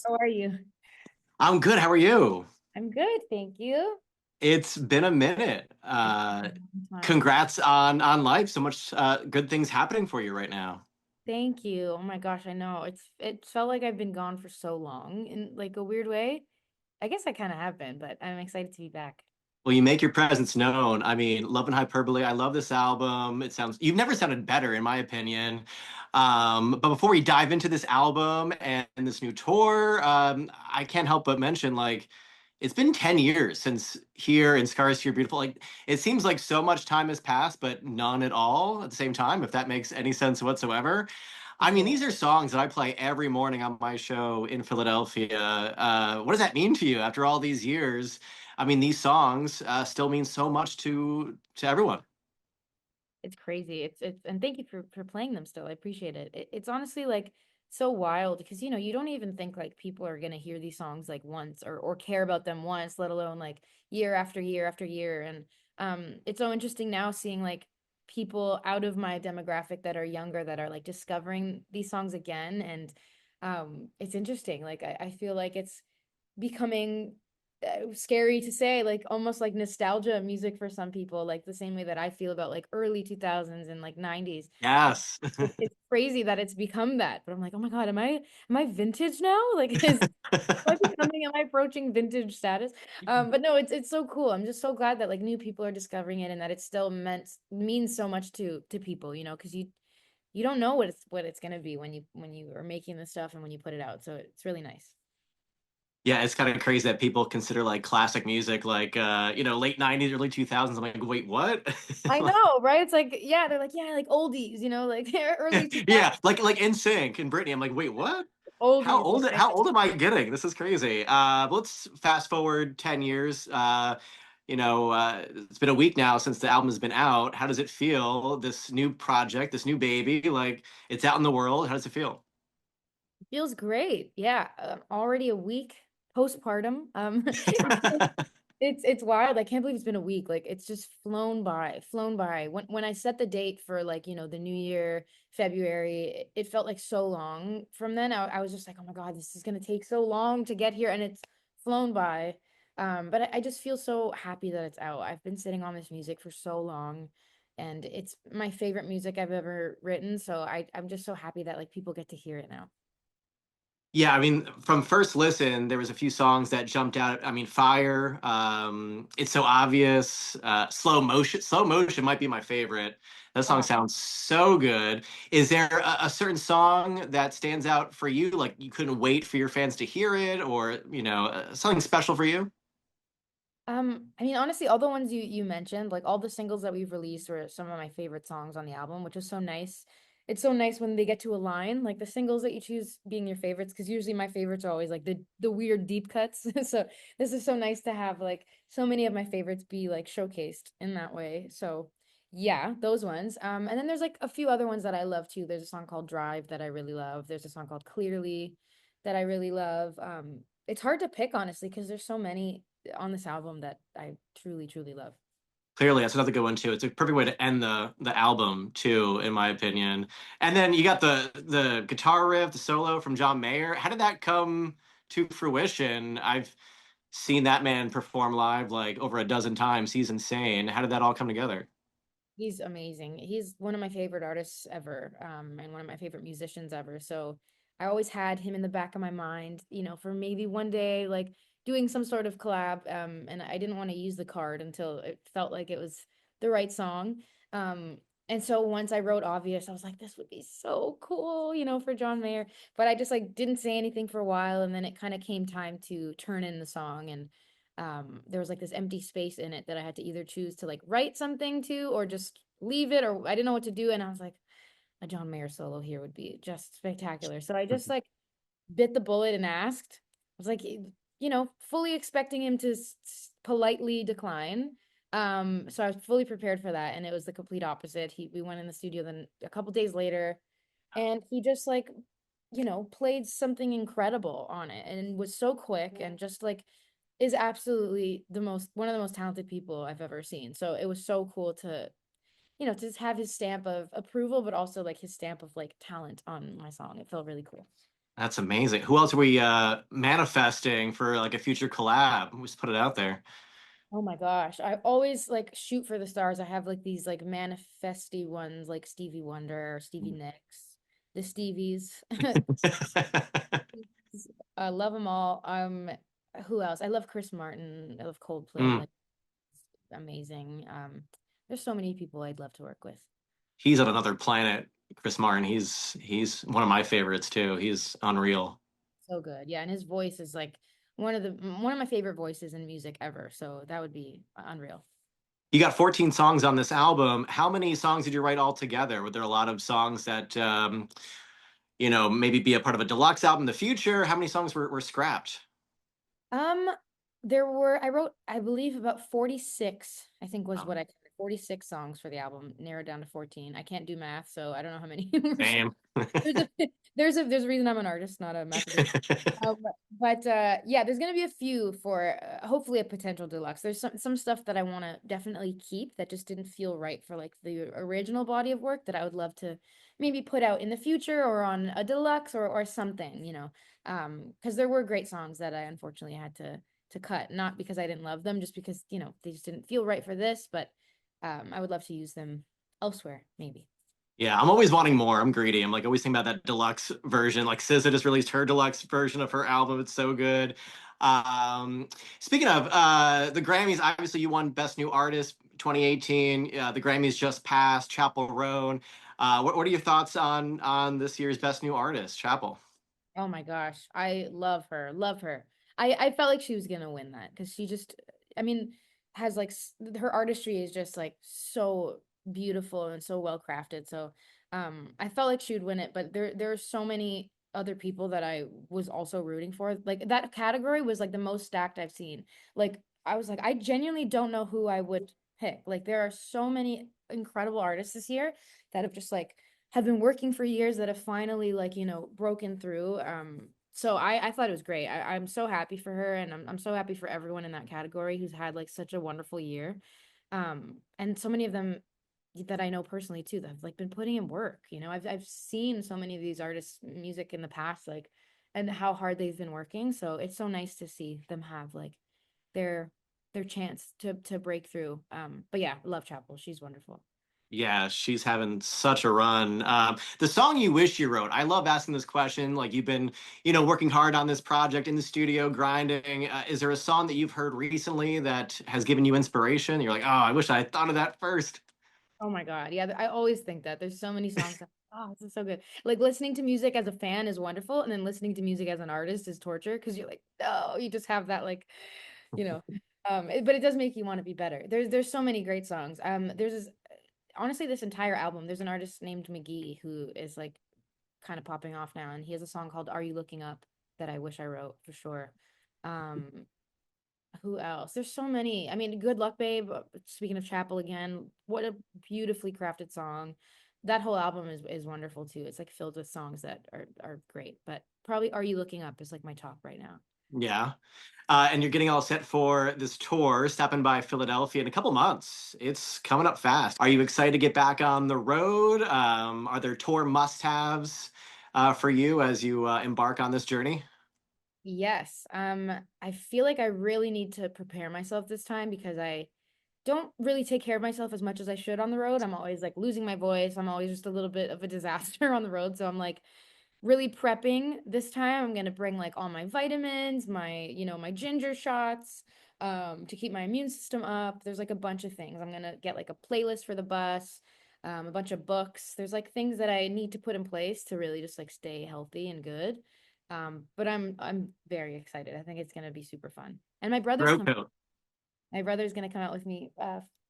How are you? I'm good. How are you? I'm good, thank you. It's been a minute. It's been a long time. Congrats on life. So much good things happening for you right now. Thank you. Oh my gosh, I know. It felt like I've been gone for so long in like a weird way. I guess I kind of have been, but I'm excited to be back. Well, you make your presence known. I mean, Love and Hyperbole. I love this album. You've never sounded better, in my opinion. But before we dive into this album and this new tour, I can't help but mention, like, it's been 10 years since Here and Scars Here Beautiful. Like, it seems like so much time has passed, but none at all at the same time, if that makes any sense whatsoever. I mean, Yeah. these are songs that I play every morning on my show in Philadelphia. What does that mean to you after all these years? I mean, these songs still mean so much to everyone. It's crazy. It's and thank you for playing them still. I appreciate it. It's honestly like so wild because you don't even think like people are gonna hear these songs like once or care about them once, let alone like year after year after year. And it's so interesting now seeing like people out of my demographic that are younger that are like discovering these songs again. And it's interesting. Like I feel like it's becoming scary to say, like almost like nostalgia music for some people, like the same way that I feel about like early 2000s and like 90s. Yes. It's crazy that it's become that, but I'm like, oh my God, am I vintage now? Like, am I approaching vintage status? But no, it's so cool. I'm just so glad that like new people are discovering it and that it still means so much to people, because you don't know what it's gonna be when you are making this stuff and when you put it out. So it's really nice. Yeah, it's kind of crazy that people consider like classic music like late 90s, early 2000s. I'm like, wait, what? I know, right? It's like, yeah, they're like, yeah, like oldies, like early 2000s Yeah, like In Sync and Britney. I'm like, wait, what? How oldies. old Like, how old am I getting? This is crazy. Let's fast forward 10 years. It's been a week now since the album has been out. How does it feel? This new project, this new baby, like it's out in the world. How does it feel? feels great. Yeah, already a week postpartum. It's wild. I can't believe it's been a week. Like it's just flown by. When I set the date for like, the new year, February, it felt like so long from then. I was just like, oh my God, this is gonna take so long to get here, and it's flown by. But I just feel so happy that it's out. I've been sitting on this music for so long, and it's my favorite music I've ever written. So I'm just so happy that like people get to hear it now. Yeah, I mean, from first listen, there was a few songs that jumped out. I mean, Fire, It's So Obvious, Slow Motion. Slow Motion might be my favorite. That song sounds so good. Is there a certain song that stands out for you? Like you couldn't wait for your fans to hear it, or something special for you? I mean, honestly, all the ones you mentioned, like all the singles that we've released were some of my favorite songs on the album, which is so nice. It's so nice when they get to align, like the singles that you choose being your favorites, because usually my favorites are always like the weird deep cuts. So this is so nice to have like so many of my favorites be like showcased in that way. So yeah, those ones. And then there's like a few other ones that I love too. There's a song called Drive that I really love. There's a song called Clearly that I really love. It's hard to pick honestly because there's so many on this album that I truly, truly love. Clearly, that's another good one too. It's a perfect way to end the album too, in my opinion. And then you got the guitar riff, the solo from John Mayer. How did that come to fruition? I've seen that man perform live like over a dozen times. He's insane. How did that all come together? He's amazing. He's one of my favorite artists ever, and one of my favorite musicians ever. So I always had him in the back of my mind, for maybe one day, like doing some sort of collab. And I didn't want to use the card until it felt like it was the right song. And so once I wrote Obvious, I was like, this would be so cool, for John Mayer. But I just like didn't say anything for a while, and then it kind of came time to turn in the song, and there was like this empty space in it that I had to either choose to like write something to or just leave it, or I didn't know what to do. And I was like, a John Mayer solo here would be just spectacular. So I just like bit the bullet and asked. I was like, fully expecting him to politely decline. So I was fully prepared for that, and it was the complete opposite. We went in the studio then a couple days later, and he just like, played something incredible on it, and was so quick and just like is absolutely one of the most talented people I've ever seen. So it was so cool to just have his stamp of approval, but also like his stamp of like talent on my song. It felt really cool. That's amazing. Who else are we manifesting for like a future collab? Let's put it out there. Oh my gosh. I always like shoot for the stars. I have like these like manifesty ones like Stevie Wonder or Stevie Nicks, the Stevies. I love them all. Who else? I love Chris Martin. I love Coldplay. Mm, Like amazing. There's so many people I'd love to work with. he's on another planet. Chris Martin. He's one of my favorites too. He's unreal. So good. Yeah, and his voice is like one of my favorite voices in music ever. So that would be unreal. You got 14 songs on this album. How many songs did you write all together? Were there a lot of songs that maybe be a part of a deluxe album in the future? How many songs were scrapped? Um, I wrote, I believe about 46, I think was what I counted, 46 songs for the album, narrowed down to 14. I can't do math, so I don't know how many were Same. there's a there's a reason I'm an artist, not a mathematician. Yeah, there's gonna be a few for hopefully a potential deluxe. There's some stuff that I want to definitely keep that just didn't feel right for like the original body of work that I would love to maybe put out in the future or on a deluxe or something, because there were great songs that I unfortunately had to cut, not because I didn't love them, just because they just didn't feel right for this, but I would love to use them elsewhere, maybe. Yeah, I'm always wanting more. I'm greedy. I'm like always thinking about that deluxe version. Like SZA just released her deluxe version of her album. It's so good. Um, Speaking of the Grammys, obviously you won Best New Artist 2018. The Grammys just passed. Chappell Roan. What are your thoughts on this year's Best New Artist, Chappell? Oh my gosh, I love her, love her. I felt like she was gonna win that because she just, I mean, has like her artistry is just like so beautiful and so well crafted. So, I felt like she would win it, but there are so many other people that I was also rooting for. Like that category was like the most stacked I've seen. Like I was like, I genuinely don't know who I would pick. Like there are so many incredible artists this year that have just like have been working for years that have finally like broken through. So I thought it was great. I'm so happy for her, and I'm so happy for everyone in that category who's had like such a wonderful year. And so many of them that I know personally too that have like been putting in work. I've seen so many of these artists' music in the past, like, and how hard they've been working. So it's so nice to see them have like their their chance to break through. But yeah, love Chapel. She's wonderful. Yeah, she's having such a run. The song you wish you wrote. I love asking this question. Like you've been, working hard on this project in the studio, grinding. Is there a song that you've heard recently that has given you inspiration? You're like, oh, I wish I had thought of that first. Oh my God. Yeah, I always think that. There's so many songs that, oh, this is so good. Like listening to music as a fan is wonderful, and then listening to music as an artist is torture because you're like, no, you just have that like, you know. But it does make you want to be better. There's so many great songs. There's this honestly this entire album. There's an artist named McGee who is like kind of popping off now, and he has a song called "Are You Looking Up" that I wish I wrote for sure. Um, who else? There's so many. I mean, Good Luck Babe, speaking of Chapel again, what a beautifully crafted song. That whole album is wonderful too. It's like filled with songs that are great, but probably Are You Looking Up is like my top right now. Yeah. And you're getting all set for this tour, stopping by Philadelphia in a couple months. It's coming up fast. Are you excited to get back on the road? Are there tour must-haves for you as you embark on this journey? Yes. I feel like I really need to prepare myself this time because I don't really take care of myself as much as I should on the road. I'm always like losing my voice. I'm always just a little bit of a disaster on the road. So I'm like really prepping this time. I'm gonna bring like all my vitamins, my ginger shots, to keep my immune system up. There's like a bunch of things. I'm gonna get like a playlist for the bus, a bunch of books. There's like things that I need to put in place to really just like stay healthy and good. But I'm very excited. I think it's gonna be super fun. And my brother's Road coming. coat. My brother's gonna come out with me.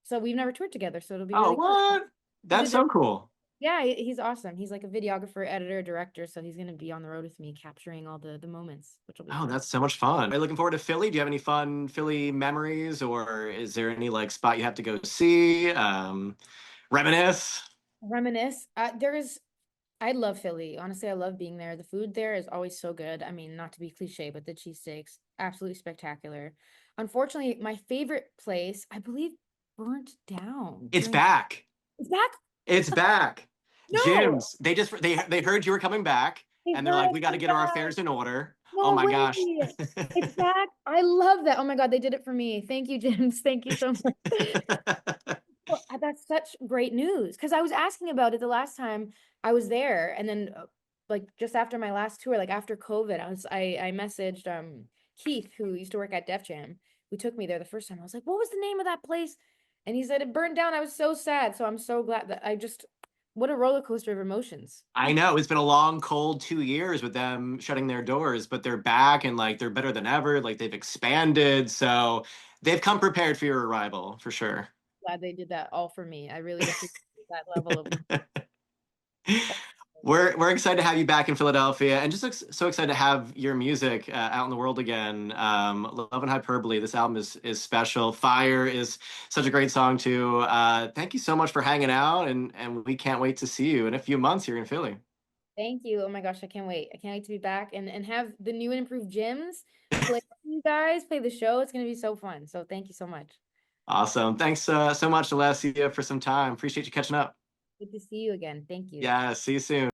So we've never toured together, so it'll be Oh, really cool. what? He's That's a so cool. Yeah, he's awesome. He's like a videographer, editor, director, so he's gonna be on the road with me, capturing all the moments, which will be Oh, fun. that's so much fun. Are you looking forward to Philly? Do you have any fun Philly memories, or is there any like spot you have to go see? Reminisce? Reminisce. I love Philly. Honestly, I love being there. The food there is always so good. I mean, not to be cliche, but the cheesesteaks, absolutely spectacular. Unfortunately, my favorite place, I believe, burnt down It's during. back. Is that It's back. no? Jim's. They heard you were coming back, and they're like, we got to It's get our back. affairs in order. Oh No my gosh. way. It's back. I love that. Oh my God, they did it for me. Thank you, James. Thank you so much. Well, that's such great news because I was asking about it the last time I was there, and then like just after my last tour, like after COVID, I messaged Keith, who used to work at Def Jam, who took me there the first time. I was like, "What was the name of that place?" And he said it burned down. I was so sad. So I'm so glad that I just what a roller coaster of emotions. I know it's been a long, cold 2 years with them shutting their doors, but they're back and like they're better than ever. Like they've expanded. So they've come prepared for your arrival for sure. Glad they did that all for me. I really appreciate that level of We're excited to have you back in Philadelphia, and just so excited to have your music out in the world again. Love and Hyperbole. This album is special. Fire is such a great song too. Thank you so much for hanging out, and we can't wait to see you in a few months here in Philly. Thank you. Oh my gosh, I can't wait. I can't wait to be back and have the new and improved gyms play for you guys, play the show. It's gonna be so fun. So thank you so much. Awesome. Thanks so much, Alessia, for some time. Appreciate you catching up. Good to see you again. Thank you. Yeah, see you soon.